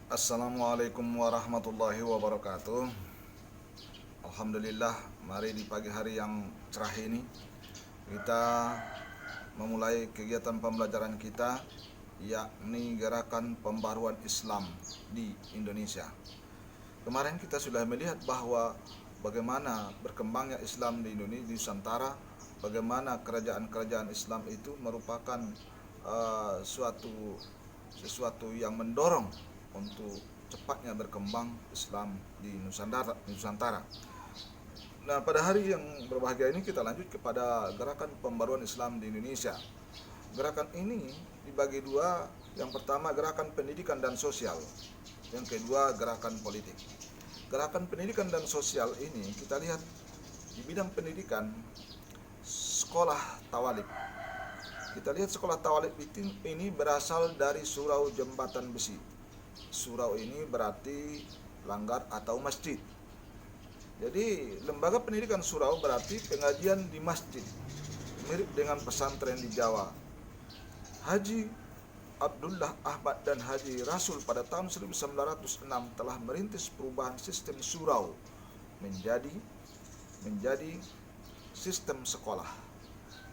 Assalamualaikum warahmatullahi wabarakatuh. Alhamdulillah, mari di pagi hari yang cerah ini kita memulai kegiatan pembelajaran kita, yakni gerakan pembaruan Islam di Indonesia. Kemarin kita sudah melihat bahwa bagaimana berkembangnya Islam di Indonesia, di Nusantara, bagaimana kerajaan-kerajaan Islam itu merupakan sesuatu yang mendorong untuk cepatnya berkembang Islam di Nusantara. Nah, pada hari yang berbahagia ini kita lanjut kepada gerakan pembaruan Islam di Indonesia. Gerakan ini dibagi dua, yang pertama gerakan pendidikan dan sosial, yang kedua gerakan politik. Gerakan pendidikan dan sosial ini kita lihat di bidang pendidikan, sekolah tawalib. Kita lihat sekolah tawalib ini berasal dari surau jembatan besi. Surau ini berarti langgar atau masjid. Jadi lembaga pendidikan surau berarti pengajian di masjid, mirip dengan pesantren di Jawa. Haji Abdullah Ahmad dan Haji Rasul pada tahun 1906 telah merintis perubahan sistem surau menjadi sistem sekolah.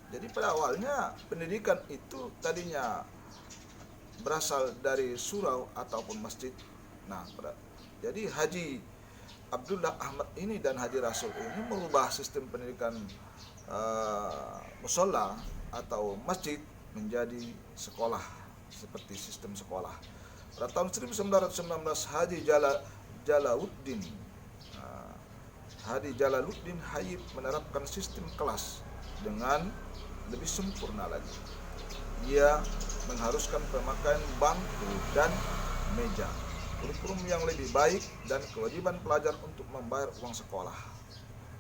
Jadi pada awalnya pendidikan itu tadinya berasal dari surau ataupun masjid. Nah, jadi Haji Abdullah Ahmad ini dan Haji Rasul ini mengubah sistem pendidikan musola atau masjid menjadi sekolah, seperti sistem sekolah. Pada tahun 1919 Jalaluddin Haji Jalaluddin Hayyib menerapkan sistem kelas dengan lebih sempurna lagi. Ia mengharuskan pemakaian bangku dan meja, kurikulum yang lebih baik, dan kewajiban pelajar untuk membayar uang sekolah.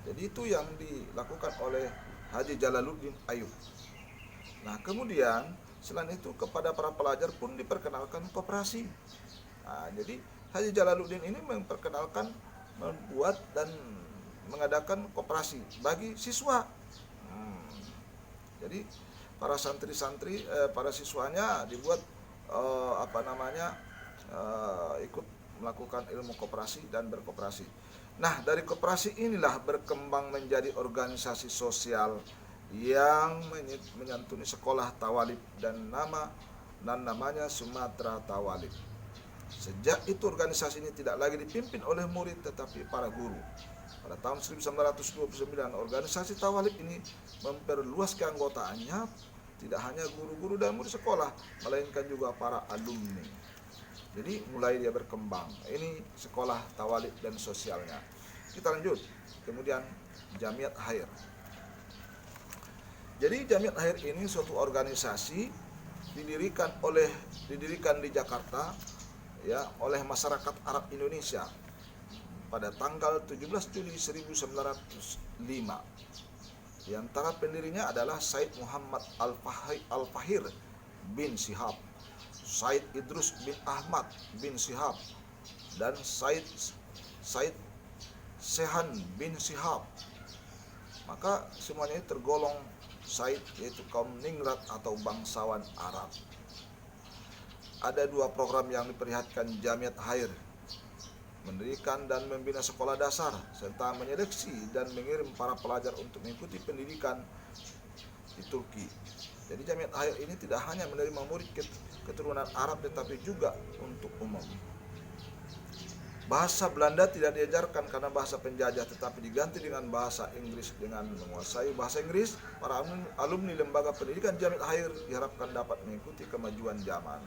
Jadi itu yang dilakukan oleh Haji Jalaluddin Ayyub. Nah, kemudian selain itu kepada para pelajar pun diperkenalkan koperasi. Nah, jadi Haji Jalaluddin ini memperkenalkan, membuat dan mengadakan koperasi bagi siswa. Jadi para santri-santri, para siswanya dibuat ikut melakukan ilmu koperasi dan berkoperasi. Nah, dari koperasi inilah berkembang menjadi organisasi sosial yang menyantuni sekolah tawalib dan namanya Sumatera Tawalib. Sejak itu organisasi ini tidak lagi dipimpin oleh murid tetapi para guru. Pada tahun 1929 organisasi tawalib ini memperluas keanggotaannya, tidak hanya guru-guru dan murid sekolah, melainkan juga para alumni. Jadi mulai dia berkembang. Ini sekolah tawalib dan sosialnya. Kita lanjut. Kemudian Jamiat Khair. Jadi Jamiat Khair ini suatu organisasi didirikan di Jakarta, ya, oleh masyarakat Arab Indonesia pada tanggal 17 Juli 1905. Di antara pendirinya adalah Said Muhammad Al-Fahir bin Shihab, Said Idrus bin Ahmad bin Shihab, dan Said Sehan bin Shihab. Maka semuanya ini tergolong Said, yaitu kaum ningrat atau bangsawan Arab. Ada dua program yang diperlihatkan Jamiat Khair: mendirikan dan membina sekolah dasar, serta menyeleksi dan mengirim para pelajar untuk mengikuti pendidikan di Turki. Jadi Jamiat Khair ini tidak hanya menerima murid keturunan Arab tetapi juga untuk umum. Bahasa Belanda tidak diajarkan karena bahasa penjajah, tetapi diganti dengan bahasa Inggris. Dengan menguasai bahasa Inggris, para alumni lembaga pendidikan Jamiat Khair diharapkan dapat mengikuti kemajuan zaman.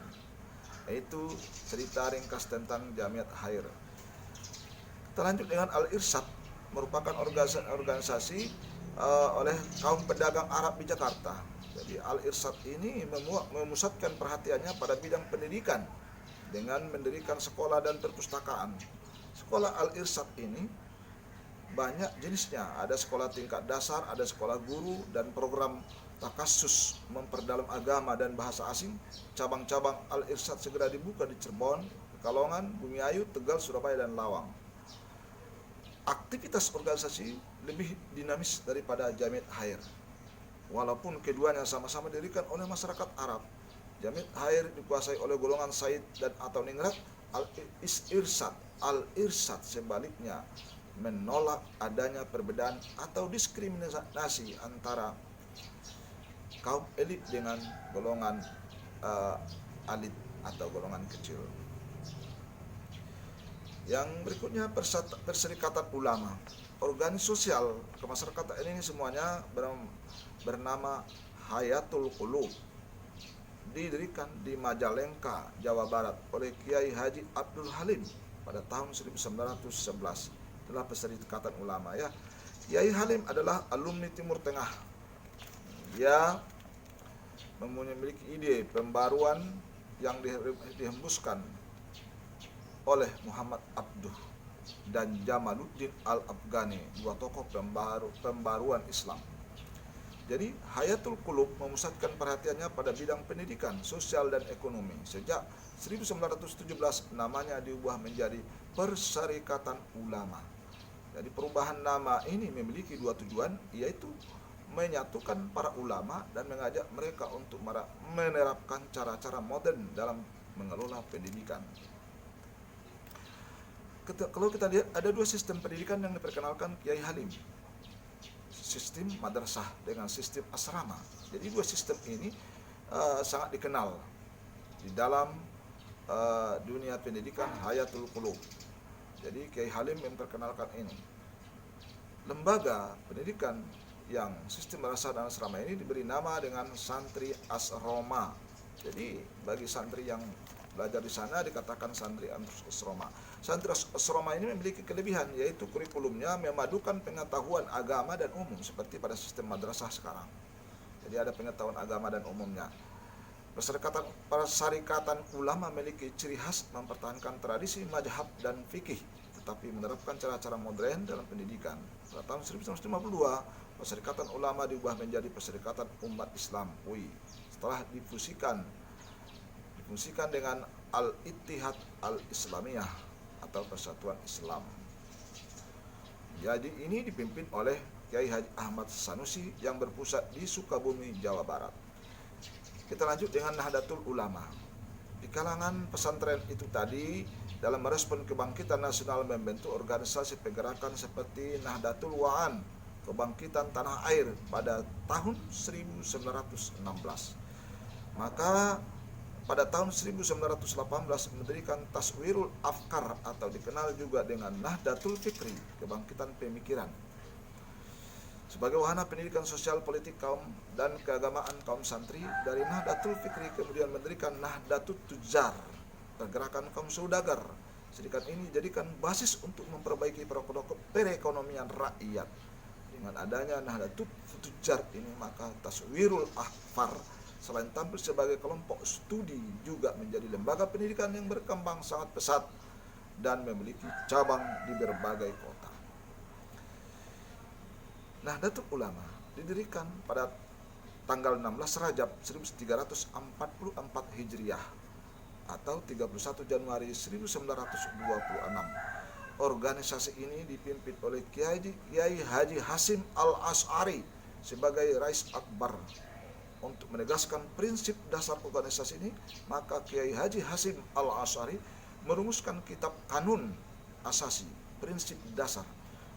Itu cerita ringkas tentang Jamiat Khair. Kita lanjut dengan Al-Irsyad, merupakan organisasi oleh kaum pedagang Arab di Jakarta. Jadi Al-Irsyad ini memusatkan perhatiannya pada bidang pendidikan dengan mendirikan sekolah dan perpustakaan. Sekolah Al-Irsyad ini banyak jenisnya, ada sekolah tingkat dasar, ada sekolah guru, dan program takasus memperdalam agama dan bahasa asing. Cabang-cabang Al-Irsyad segera dibuka di Cirebon, Pekalongan, Bumiayu, Tegal, Surabaya, dan Lawang. Aktivitas organisasi lebih dinamis daripada Jamiat Khair, walaupun keduanya sama-sama didirikan oleh masyarakat Arab. Jamiat Khair dikuasai oleh golongan Said dan atau ningrat, Al-irsyad sebaliknya menolak adanya perbedaan atau diskriminasi antara kaum elit dengan golongan elit atau golongan kecil. Yang berikutnya Perserikatan Ulama. Organisasi sosial kemasyarakatan ini semuanya bernama Hayatul Qulub, didirikan di Majalengka, Jawa Barat oleh Kiai Haji Abdul Halim pada tahun 1911. Itulah Perserikatan Ulama ya. Kiai Halim adalah alumni Timur Tengah. Dia memiliki ide pembaruan yang dihembuskan oleh Muhammad Abduh dan Jamaluddin Al-Afghani, dua tokoh pembaruan Islam. Jadi Hayatul Qulub memusatkan perhatiannya pada bidang pendidikan, sosial dan ekonomi. Sejak 1917 namanya diubah menjadi Perserikatan Ulama. Jadi perubahan nama ini memiliki dua tujuan, yaitu menyatukan para ulama dan mengajak mereka untuk menerapkan cara-cara modern dalam mengelola pendidikan. Kalau kita lihat ada dua sistem pendidikan yang diperkenalkan Kiai Halim, sistem madrasah dengan sistem asrama. Jadi dua sistem ini sangat dikenal di dalam dunia pendidikan Hayatul Qulub. Jadi Kiai Halim memperkenalkan ini. Lembaga pendidikan yang sistem madrasah dan asrama ini diberi nama dengan santri asrama. Jadi bagi santri yang belajar di sana dikatakan santri asrama. Santri asrama ini memiliki kelebihan, yaitu kurikulumnya memadukan pengetahuan agama dan umum seperti pada sistem madrasah sekarang. Jadi ada pengetahuan agama dan umumnya. Perserikatan Ulama memiliki ciri khas mempertahankan tradisi mazhab dan fikih, tetapi menerapkan cara-cara modern dalam pendidikan. Pada tahun 1952, Perserikatan Ulama diubah menjadi Perserikatan Umat Islam (UI) setelah difungsikan dengan Al-Ittihad Al-Islamiyah atau Persatuan Islam. Jadi ini dipimpin oleh Kiai Haji Ahmad Sanusi yang berpusat di Sukabumi, Jawa Barat. Kita lanjut dengan Nahdlatul Ulama. Di kalangan pesantren itu tadi, dalam merespon kebangkitan nasional membentuk organisasi pergerakan seperti Nahdlatul Wa'an, kebangkitan tanah air pada tahun 1916. Maka pada tahun 1918 mendirikan Taswirul Afkar atau dikenal juga dengan Nahdlatul Fikri, kebangkitan pemikiran. Sebagai wahana pendidikan sosial politik kaum dan keagamaan kaum santri, dari Nahdlatul Fikri kemudian mendirikan Nahdlatul Tujjar, pergerakan kaum saudagar. Sedikit ini dijadikan basis untuk memperbaiki perekonomian rakyat. Dengan adanya Nahdlatul Tujjar ini, maka Taswirul Afkar selain tampil sebagai kelompok studi juga menjadi lembaga pendidikan yang berkembang sangat pesat dan memiliki cabang di berbagai kota. Nahdlatul Ulama didirikan pada tanggal 16 Rajab 1344 Hijriah atau 31 Januari 1926. Organisasi ini dipimpin oleh Kiai Haji Hasim Al-Asy'ari sebagai Rais Akbar. Untuk menegaskan prinsip dasar organisasi ini, maka Kiai Haji Hasim Al-Asy'ari merumuskan kitab Kanun Asasi, prinsip dasar.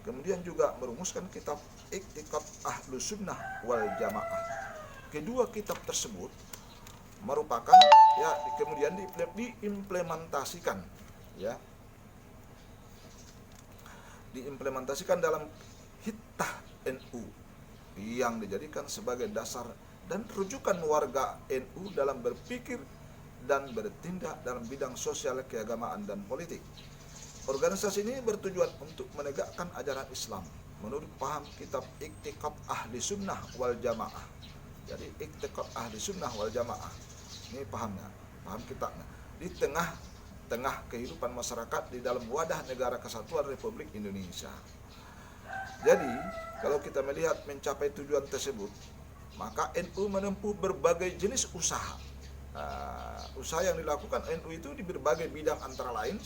Kemudian juga merumuskan kitab I'tiqad Ahlus Sunnah wal Jamaah. Kedua kitab tersebut merupakan kemudian diimplementasikan dalam Hittah NU yang dijadikan sebagai dasar dan rujukan warga NU dalam berpikir dan bertindak dalam bidang sosial, keagamaan, dan politik. Organisasi ini bertujuan untuk menegakkan ajaran Islam menurut paham kitab I'tiqad Ahli Sunnah wal Jamaah. Jadi I'tiqad Ahli Sunnah wal Jamaah ini paham kitabnya di tengah kehidupan masyarakat di dalam wadah Negara Kesatuan Republik Indonesia. Jadi kalau kita melihat mencapai tujuan tersebut, maka NU menempuh berbagai jenis usaha. Usaha yang dilakukan NU itu di berbagai bidang, antara lain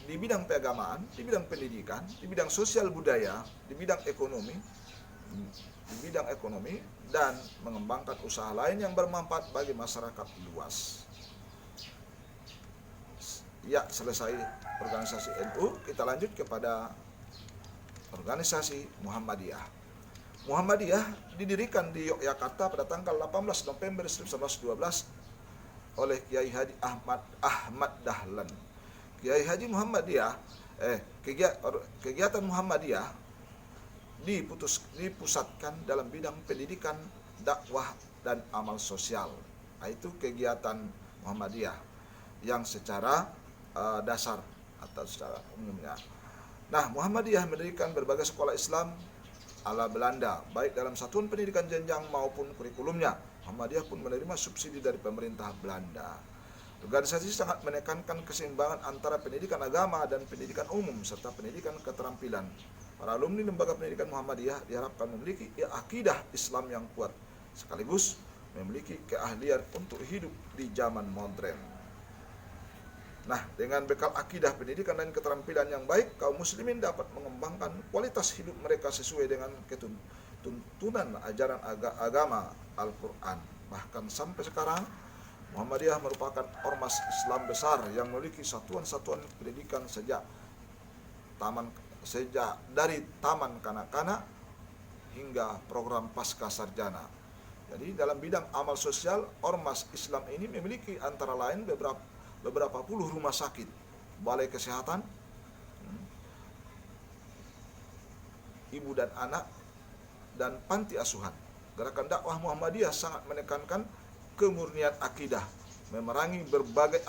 di bidang keagamaan, di bidang pendidikan, di bidang sosial budaya, di bidang ekonomi, dan mengembangkan usaha lain yang bermanfaat bagi masyarakat luas. Ya, selesai organisasi NU, kita lanjut kepada organisasi Muhammadiyah. Muhammadiyah didirikan di Yogyakarta pada tanggal 18 November 1912 oleh Kiai Haji Ahmad Dahlan. Kiai Haji Muhammadiyah kegiatan Muhammadiyah dipusatkan dalam bidang pendidikan, dakwah, dan amal sosial. Itu kegiatan Muhammadiyah yang secara dasar atau secara umumnya. Nah, Muhammadiyah mendirikan berbagai sekolah Islam ala Belanda, baik dalam satuan pendidikan jenjang maupun kurikulumnya. Muhammadiyah pun menerima subsidi dari pemerintah Belanda. Organisasi sangat menekankan keseimbangan antara pendidikan agama dan pendidikan umum serta pendidikan keterampilan. Para alumni lembaga pendidikan Muhammadiyah diharapkan memiliki akidah Islam yang kuat, sekaligus memiliki keahlian untuk hidup di zaman modern. Nah, dengan bekal akidah, pendidikan, dan keterampilan yang baik, kaum muslimin dapat mengembangkan kualitas hidup mereka sesuai dengan tuntunan ajaran agama Al-Quran. Bahkan sampai sekarang, Muhammadiyah merupakan ormas Islam besar yang memiliki satuan-satuan pendidikan sejak dari taman kanak-kanak hingga program pasca sarjana. Jadi dalam bidang amal sosial, ormas Islam ini memiliki antara lain beberapa puluh rumah sakit, balai kesehatan, ibu dan anak, dan panti asuhan. Gerakan dakwah Muhammadiyah sangat menekankan kemurnian akidah, memerangi berbagai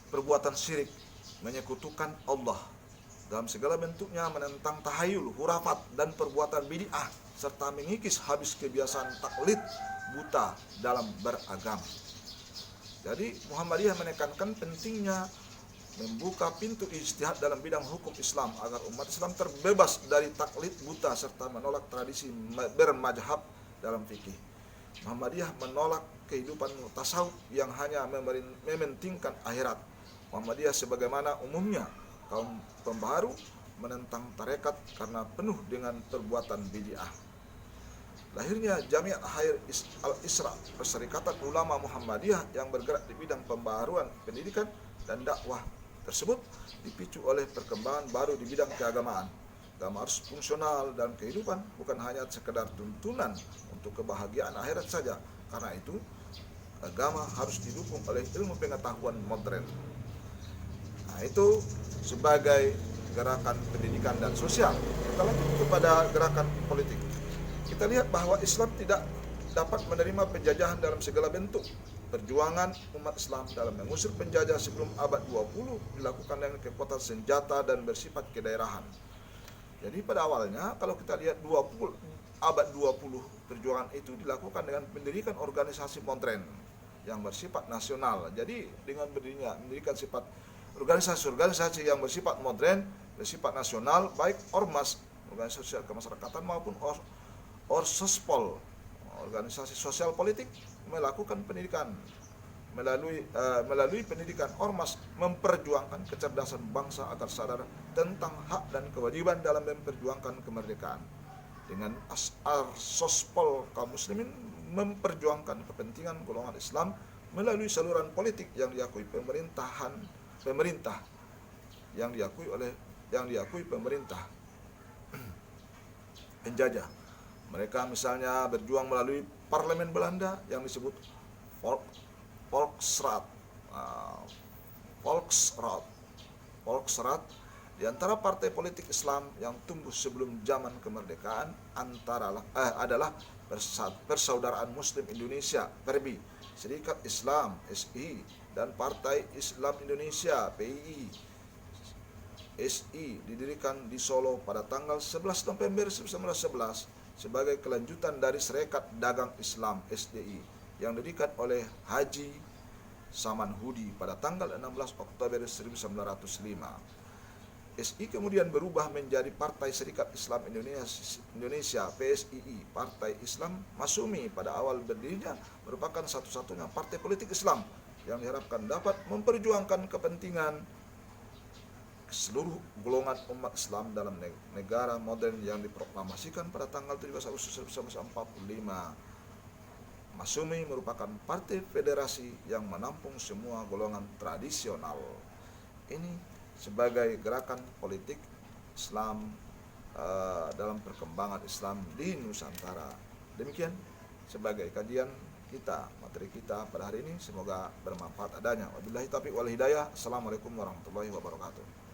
perbuatan syirik, menyekutukan Allah dalam segala bentuknya, menentang tahayul, hurafat, dan perbuatan bid'ah, serta mengikis habis kebiasaan taklid buta dalam beragama. Jadi Muhammadiyah menekankan pentingnya membuka pintu ijtihad dalam bidang hukum Islam agar umat Islam terbebas dari taklid buta serta menolak tradisi bermadzhab dalam fikih. Muhammadiyah menolak kehidupan tasawuf yang hanya mementingkan akhirat. Muhammadiyah sebagaimana umumnya kaum pembaharu menentang tarekat karena penuh dengan perbuatan bid'ah. Lahirnya Jami' Khair Al-Isra, Perserikatan Ulama Muhammadiyah yang bergerak di bidang pembaharuan pendidikan dan dakwah tersebut dipicu oleh perkembangan baru di bidang keagamaan. Agama harus fungsional dalam kehidupan, bukan hanya sekedar tuntunan untuk kebahagiaan akhirat saja. Karena itu, agama harus didukung oleh ilmu pengetahuan modern. Nah, itu sebagai gerakan pendidikan dan sosial. Kita lanjut kepada gerakan politik. Kita lihat bahwa Islam tidak dapat menerima penjajahan dalam segala bentuk. Perjuangan umat Islam dalam mengusir penjajah sebelum abad 20 dilakukan dengan kekuatan senjata dan bersifat kedaerahan. Jadi pada awalnya kalau kita lihat abad 20 perjuangan itu dilakukan dengan mendirikan organisasi modern yang bersifat nasional. Jadi dengan mendirikan sifat organisasi-organisasi yang bersifat modern, bersifat nasional, baik ormas, organisasi sosial kemasyarakatan maupun orsospol, organisasi sosial politik, melakukan pendidikan melalui pendidikan ormas memperjuangkan kecerdasan bangsa agar sadar tentang hak dan kewajiban dalam memperjuangkan kemerdekaan. Dengan orsospol, kaum muslimin memperjuangkan kepentingan golongan Islam melalui saluran politik yang diakui pemerintah penjajah. Mereka misalnya berjuang melalui parlemen Belanda yang disebut Volksraad di antara partai politik Islam yang tumbuh sebelum zaman kemerdekaan adalah Persaudaraan Muslim Indonesia (PERBI), Serikat Islam (SI), dan Partai Islam Indonesia (PII). SI didirikan di Solo pada tanggal 11 November 1911 sebagai kelanjutan dari Serikat Dagang Islam (SDI) yang didirikan oleh Haji Saman Hudi pada tanggal 16 Oktober 1905. SI kemudian berubah menjadi Partai Serikat Islam Indonesia (PSII). Partai Islam Masumi pada awal berdirinya merupakan satu-satunya partai politik Islam yang diharapkan dapat memperjuangkan kepentingan seluruh golongan umat Islam dalam negara modern yang diproklamasikan pada tanggal 17 Agustus 1945. Masumi merupakan partai federasi yang menampung semua golongan tradisional. Ini sebagai gerakan politik Islam dalam perkembangan Islam di Nusantara. Demikian sebagai kajian kita, materi kita pada hari ini, semoga bermanfaat adanya. Wabillahi taufiq wal hidayah. Assalamualaikum warahmatullahi wabarakatuh.